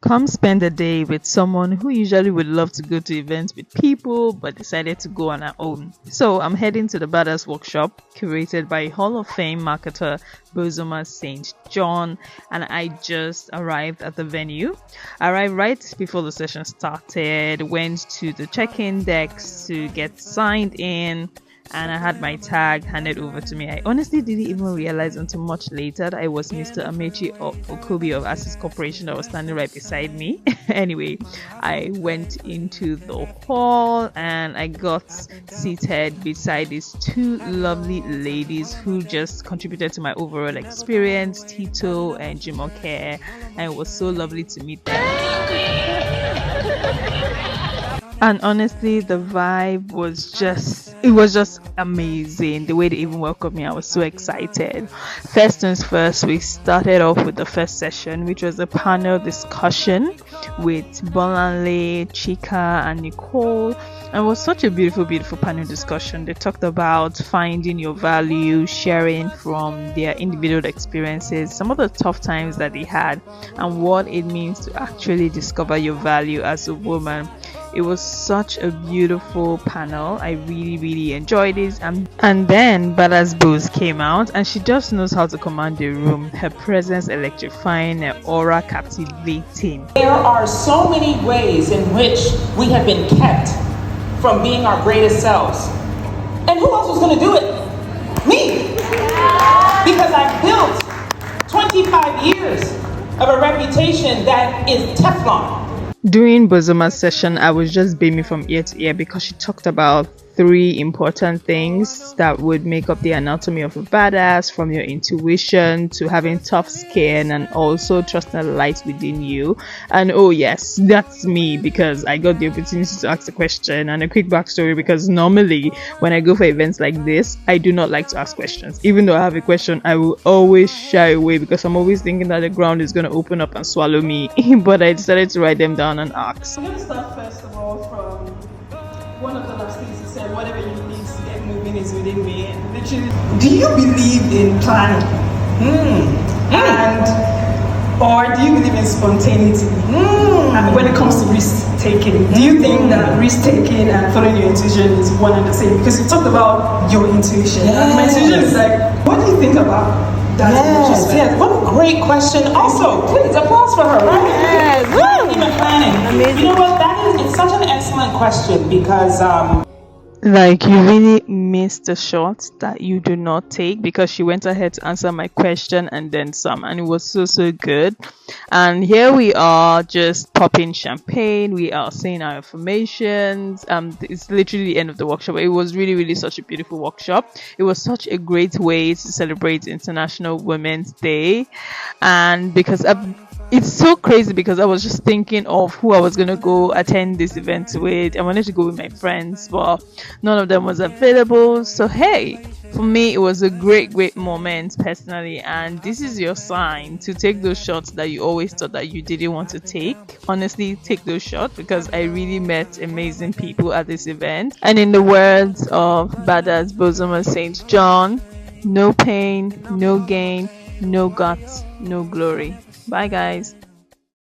Come spend a day with someone who usually would love to go to events with people but decided to go on her own. So I'm heading to the Badass Workshop curated by Hall of Fame marketer Bozoma St. John, and I just arrived at the venue. I arrived right before the session started, went to the check-in desk to get signed in, and I had my tag handed over to me. I honestly didn't even realize until much later that I was Mr. Amechi Okobi of Access Corporation that was standing right beside me. Anyway, I went into the hall and I got seated beside these two lovely ladies who just contributed to my overall experience, Tito and Jumoke, and it was so lovely to meet them. And honestly, the vibe was just amazing. The way they even welcomed me, I was so excited. First things first, we started off with the first session, which was a panel discussion with Bolanle, Chika, and Nicole. And it was such a beautiful panel discussion. They talked about finding your value, sharing from their individual experiences, some of the tough times that they had, and what it means to actually discover your value as a woman. It was such a beautiful panel. I really enjoyed it. And then Badass Booz came out, and she just knows how to command the room. Her presence electrifying, her aura captivating. There are so many ways in which we have been kept from being our greatest selves. And who else was going to do it? Me! Because I built 25 years of a reputation that is Teflon. During Bozoma's session, I was just beaming from ear to ear because she talked about 3 important things that would make up the anatomy of a badass, from your intuition to having tough skin and also trusting the light within you. And oh yes, that's me, because I got the opportunity to ask a question. And a quick backstory, because normally when I go for events like this, I do not like to ask questions. Even though I have a question, I will always shy away because I'm always thinking that the ground is going to open up and swallow me. But I decided to write them down and ask. I'm going to start first of all from one of the last things you said: whatever you need to get moving is within me. And literally, do you believe in planning? And or do you believe in spontaneity? And when it comes to risk taking, do you think that risk taking and following your intuition is one and the same? Because you talked about your intuition. And my intuition is like, what do you think about that? Yes. What a great question. Also, please applause for her, right? Yes. Even planning. Amazing. You know what? It's such an excellent question because like, you really missed the shot that you do not take, because she went ahead to answer my question and then some, and it was so good. And here we are, just popping champagne, we are saying our affirmations. It's literally the end of the workshop. It was really such a beautiful workshop. It was such a great way to celebrate International Women's Day. And because it's so crazy, because I was just thinking of who I was going to go attend this event with. I wanted to go with my friends, but none of them was available. So hey, for me, it was a great moment personally. And this is your sign to take those shots that you always thought that you didn't want to take. Honestly, take those shots, because I really met amazing people at this event. And in the words of Badass Bozoma St. John, no pain, no gain, no guts, no glory. Bye guys.